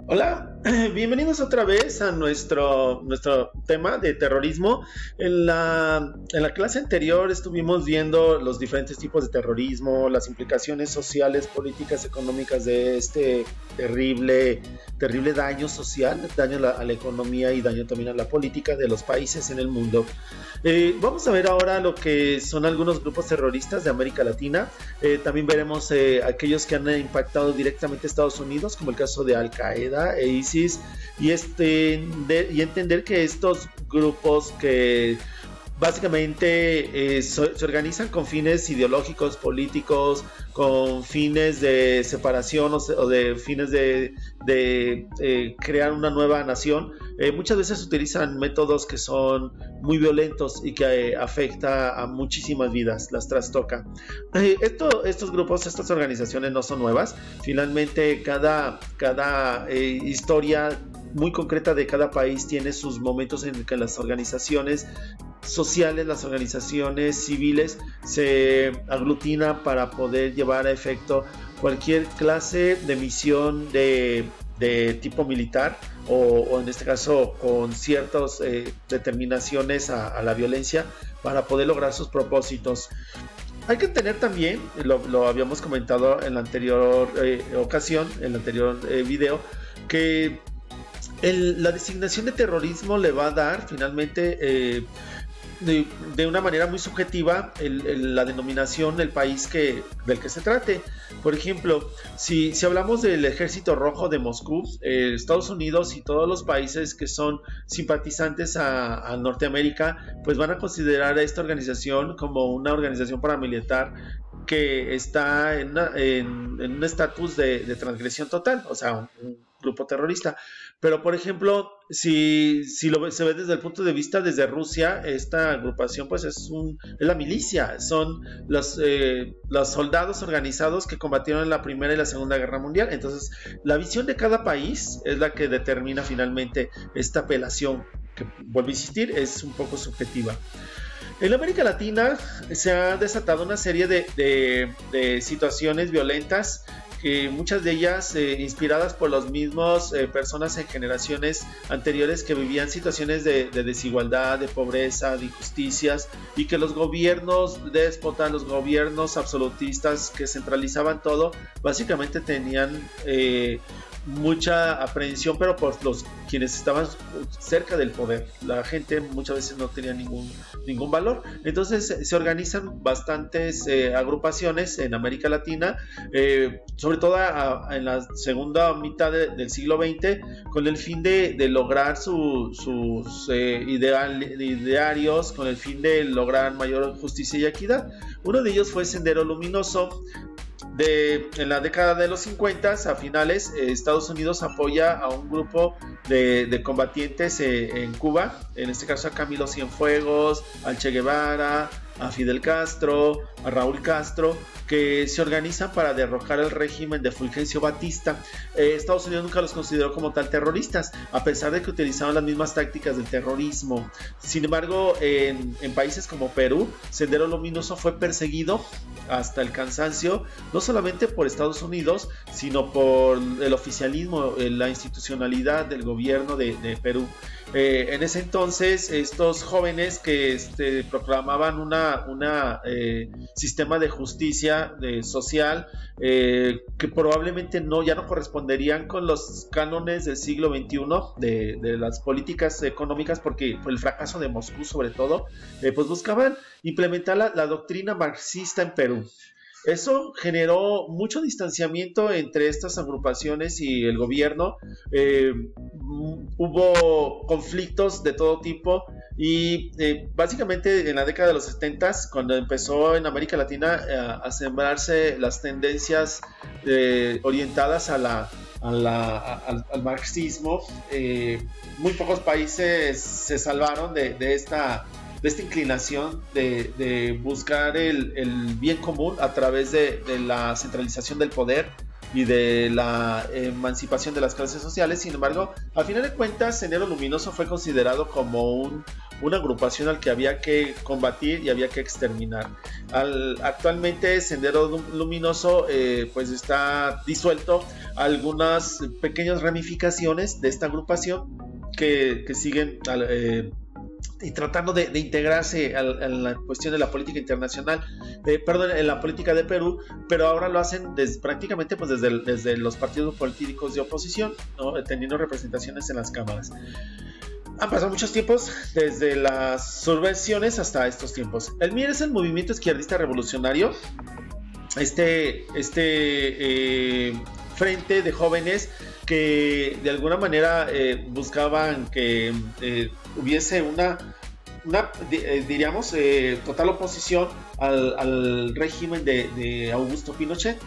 Hola, bienvenidos otra vez a nuestro tema de terrorismo. En la clase anterior estuvimos viendo los diferentes tipos de terrorismo, las implicaciones sociales, políticas, económicas de este terrible daño social, daño a la economía y daño también a la política de los países en el mundo. Vamos a ver ahora lo que son algunos grupos terroristas de América Latina. También veremos aquellos que han impactado directamente a Estados Unidos, como el caso de Al-Qaeda e ISIS, y entender que estos grupos que básicamente se organizan con fines ideológicos, políticos, con fines de separación o de fines de crear una nueva nación. Muchas veces utilizan métodos que son muy violentos y que afecta a muchísimas vidas, las trastoca. Estos grupos, estas organizaciones no son nuevas. Finalmente cada historia muy concreta de cada país tiene sus momentos en que las organizaciones sociales, las organizaciones civiles se aglutinan para poder llevar a efecto cualquier clase de misión de tipo militar o en este caso con ciertas determinaciones a la violencia para poder lograr sus propósitos. Hay que tener también, lo habíamos comentado en la anterior ocasión, en el anterior video, que la designación de terrorismo le va a dar finalmente de una manera muy subjetiva la denominación del país del que se trate. Por ejemplo, si hablamos del Ejército Rojo de Moscú, Estados Unidos y todos los países que son simpatizantes a Norteamérica, pues van a considerar a esta organización como una organización paramilitar que está en un estatus de transgresión total, o sea, un grupo terrorista. Pero, por ejemplo, si se ve desde el punto de vista desde Rusia, esta agrupación pues es la milicia, son los soldados organizados que combatieron en la Primera y la Segunda Guerra Mundial. Entonces, la visión de cada país es la que determina finalmente esta apelación, que, vuelvo a insistir, es un poco subjetiva. En América Latina se ha desatado una serie de situaciones violentas, que muchas de ellas inspiradas por los mismos personas en generaciones anteriores que vivían situaciones de desigualdad, de pobreza, de injusticias, y que los gobiernos déspotas, los gobiernos absolutistas que centralizaban todo, básicamente tenían mucha aprehensión, pero por quienes estaban cerca del poder. La gente muchas veces no tenía ningún valor. Entonces se organizan bastantes agrupaciones en América Latina, sobre todo en la segunda mitad del siglo XX, con el fin de lograr sus idearios, con el fin de lograr mayor justicia y equidad. Uno de ellos fue Sendero Luminoso. En la década de los 50 a finales, Estados Unidos apoya a un grupo de combatientes en Cuba, en este caso a Camilo Cienfuegos, al Che Guevara, a Fidel Castro, a Raúl Castro, que se organizan para derrocar el régimen de Fulgencio Batista. Estados Unidos nunca los consideró como tal terroristas, a pesar de que utilizaban las mismas tácticas del terrorismo. Sin embargo, en países como Perú, Sendero Luminoso fue perseguido hasta el cansancio, no solamente por Estados Unidos, sino por el oficialismo, la institucionalidad del gobierno de Perú. En ese entonces, estos jóvenes que proclamaban un sistema de justicia social que probablemente ya no corresponderían con los cánones del siglo XXI de las políticas económicas, porque por el fracaso de Moscú sobre todo, pues buscaban implementar la doctrina marxista en Perú. Eso generó mucho distanciamiento entre estas agrupaciones y el gobierno. Hubo conflictos de todo tipo y básicamente en la década de los 70, cuando empezó en América Latina a sembrarse las tendencias orientadas al marxismo, muy pocos países se salvaron de esta inclinación de buscar el bien común a través de la centralización del poder y de la emancipación de las clases sociales. Sin embargo, al final de cuentas, Sendero Luminoso fue considerado como una agrupación al que había que combatir y había que exterminar. Actualmente Sendero Luminoso pues está disuelto. Algunas pequeñas ramificaciones de esta agrupación que siguen y tratando de integrarse a la cuestión de la política internacional, en la política de Perú, pero ahora lo hacen prácticamente pues desde los partidos políticos de oposición, ¿no? Teniendo representaciones en las cámaras. Han pasado muchos tiempos, desde las subversiones hasta estos tiempos. El MIR es el movimiento izquierdista revolucionario, frente de jóvenes que de alguna manera buscaban que hubiese diríamos, total oposición al régimen de Augusto Pinochet.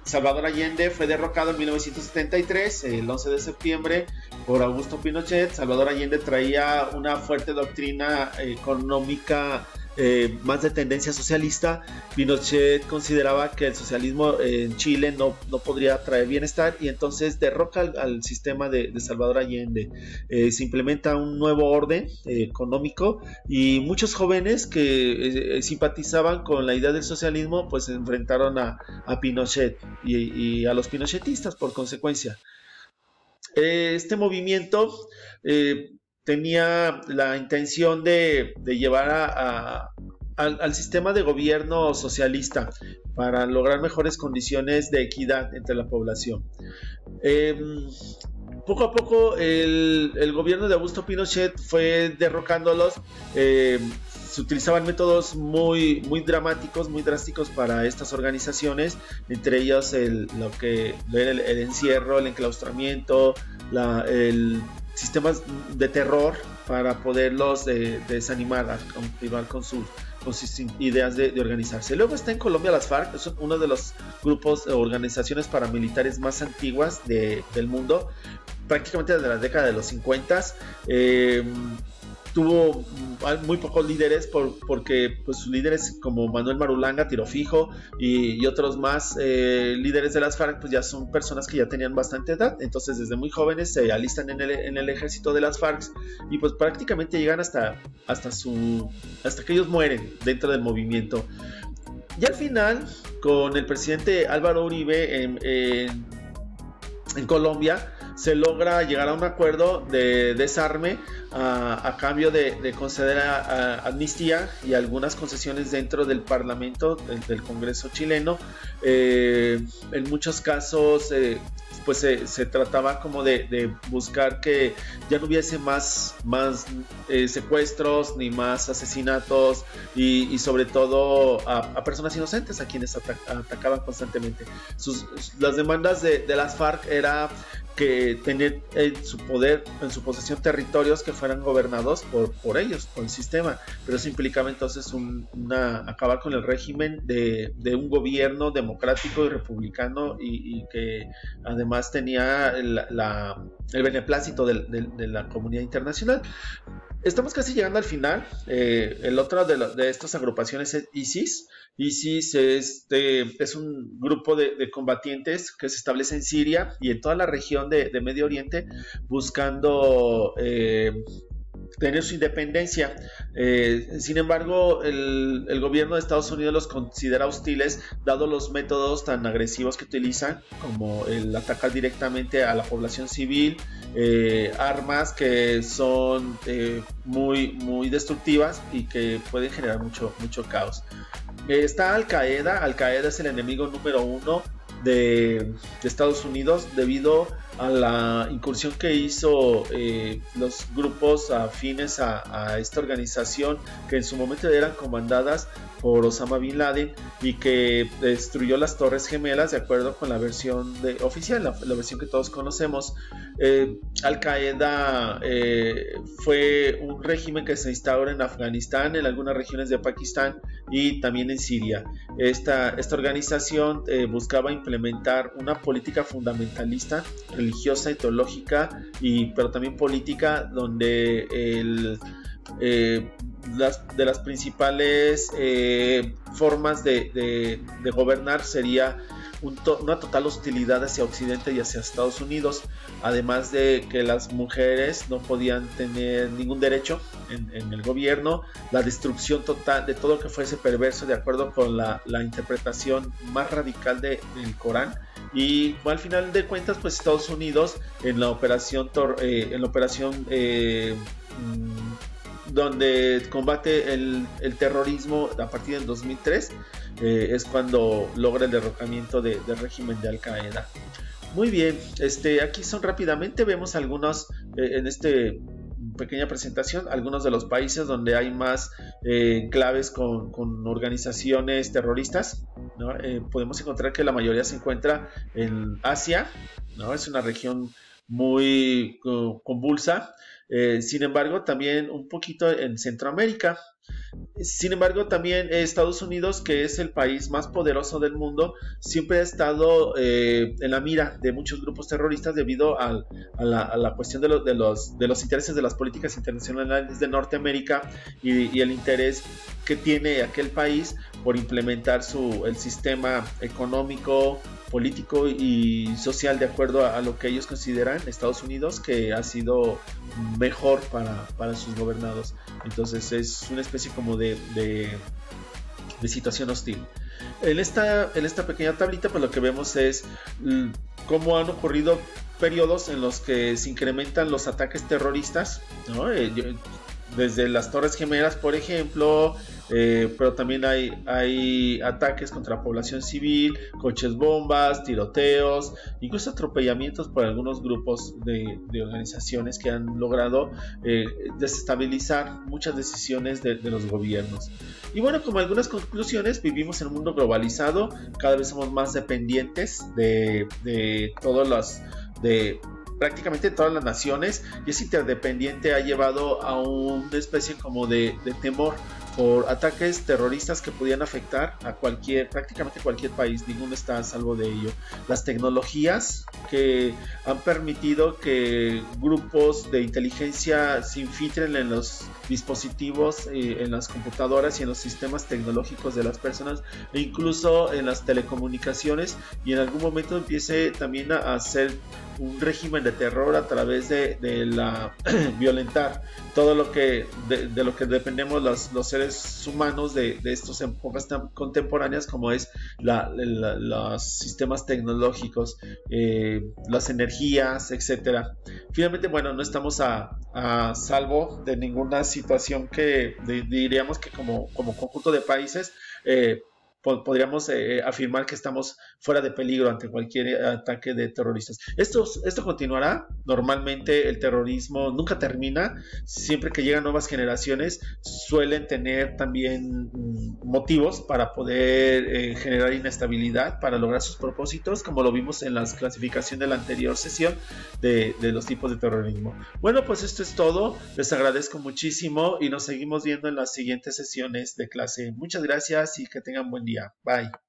Salvador Allende fue derrocado en 1973, el 11 de septiembre, por Augusto Pinochet. Salvador Allende traía una fuerte doctrina económica más de tendencia socialista. Pinochet consideraba que el socialismo en Chile no podría traer bienestar, y entonces derroca al sistema de Salvador Allende. Se implementa un nuevo orden económico, y muchos jóvenes que simpatizaban con la idea del socialismo pues se enfrentaron a Pinochet y a los pinochetistas por consecuencia. Este movimiento tenía la intención de llevar al sistema de gobierno socialista para lograr mejores condiciones de equidad entre la población. Poco a poco el gobierno de Augusto Pinochet fue derrocándolos. Se utilizaban métodos muy dramáticos, muy drásticos para estas organizaciones, entre ellos el encierro, el enclaustramiento, sistemas de terror para poderlos desanimar a continuar con sus ideas de organizarse. Luego está en Colombia las FARC, es uno de los grupos o organizaciones paramilitares más antiguas del mundo, prácticamente desde la década de los 50. Tuvo muy pocos líderes porque pues, sus líderes como Manuel Marulanda, Tiro Fijo y otros más líderes de las FARC pues ya son personas que ya tenían bastante edad, entonces desde muy jóvenes se alistan en el ejército de las FARC y pues prácticamente llegan hasta que ellos mueren dentro del movimiento. Y al final, con el presidente Álvaro Uribe en Colombia, se logra llegar a un acuerdo de desarme a cambio de conceder amnistía y algunas concesiones dentro del Parlamento, del Congreso chileno. En muchos casos pues se trataba como de buscar que ya no hubiese más secuestros ni más asesinatos y sobre todo a personas inocentes a quienes atacaban constantemente. Las demandas de las FARC era que tener en su posesión territorios que fueran gobernados por ellos, por el sistema, pero eso implicaba entonces acabar con el régimen de un gobierno democrático y republicano y que además tenía el beneplácito de la comunidad internacional. Estamos casi llegando al final. El otro de estas agrupaciones es ISIS. ISIS es un grupo de combatientes que se establece en Siria y en toda la región de Medio Oriente buscando tener su independencia. Sin embargo, el gobierno de Estados Unidos los considera hostiles, dado los métodos tan agresivos que utilizan, como el atacar directamente a la población civil, armas que son muy destructivas y que pueden generar mucho caos. Está Al Qaeda. Al Qaeda es el enemigo número uno de Estados Unidos debido a la incursión que hizo los grupos afines a esta organización, que en su momento eran comandadas por Osama Bin Laden y que destruyó las Torres Gemelas, de acuerdo con la versión oficial, la versión que todos conocemos. Al Qaeda fue un régimen que se instauró en Afganistán, en algunas regiones de Pakistán y también en Siria. Esta organización buscaba implementar una política fundamentalista, religiosa y teológica, pero también política, donde las principales formas de gobernar sería una total hostilidad hacia Occidente y hacia Estados Unidos, además de que las mujeres no podían tener ningún derecho en el gobierno, la destrucción total de todo lo que fuese perverso, de acuerdo con la interpretación más radical del Corán. Y al final de cuentas, pues Estados Unidos en la operación donde combate el terrorismo a partir del 2003, es cuando logra el derrocamiento del régimen de Al Qaeda. Muy bien, aquí son rápidamente, vemos algunos en este pequeña presentación, algunos de los países donde hay más claves con organizaciones terroristas, ¿no? Podemos encontrar que la mayoría se encuentra en Asia, ¿no? Es una región muy convulsa. Sin embargo, también un poquito en Centroamérica. Sin embargo, también Estados Unidos, que es el país más poderoso del mundo, siempre ha estado en la mira de muchos grupos terroristas debido a la cuestión de los intereses de las políticas internacionales de Norteamérica y el interés que tiene aquel país por implementar el sistema económico, político y social de acuerdo a lo que ellos consideran, Estados Unidos, que ha sido mejor para sus gobernados. Entonces es una especie como de situación hostil. En esta pequeña tablita, pues lo que vemos es cómo han ocurrido periodos en los que se incrementan los ataques terroristas, ¿no? Desde las Torres Gemelas, por ejemplo, pero también hay ataques contra la población civil, coches bombas, tiroteos, incluso atropellamientos por algunos grupos de organizaciones que han logrado desestabilizar muchas decisiones de los gobiernos. Y bueno, como algunas conclusiones, vivimos en un mundo globalizado, cada vez somos más dependientes de prácticamente todas las naciones, y ese interdependiente ha llevado a una especie como de temor por ataques terroristas que podían afectar a prácticamente cualquier país. Ninguno está a salvo de ello. Las tecnologías que han permitido que grupos de inteligencia se infiltren en los dispositivos, en las computadoras y en los sistemas tecnológicos de las personas, e incluso en las telecomunicaciones, y en algún momento empiece también a hacer un régimen de terror a través de la violentar todo lo que de lo que dependemos los seres humanos de estas épocas tan contemporáneas, como es los sistemas tecnológicos, las energías, etcétera. Finalmente, bueno, no estamos a salvo de ninguna situación que diríamos que como conjunto de países podríamos afirmar que estamos fuera de peligro ante cualquier ataque de terroristas. Esto continuará. Normalmente el terrorismo nunca termina. Siempre que llegan nuevas generaciones suelen tener también motivos para poder generar inestabilidad para lograr sus propósitos, como lo vimos en la clasificación de la anterior sesión de los tipos de terrorismo. Bueno, pues esto es todo. Les agradezco muchísimo y nos seguimos viendo en las siguientes sesiones de clase. Muchas gracias y que tengan buen día. Bye.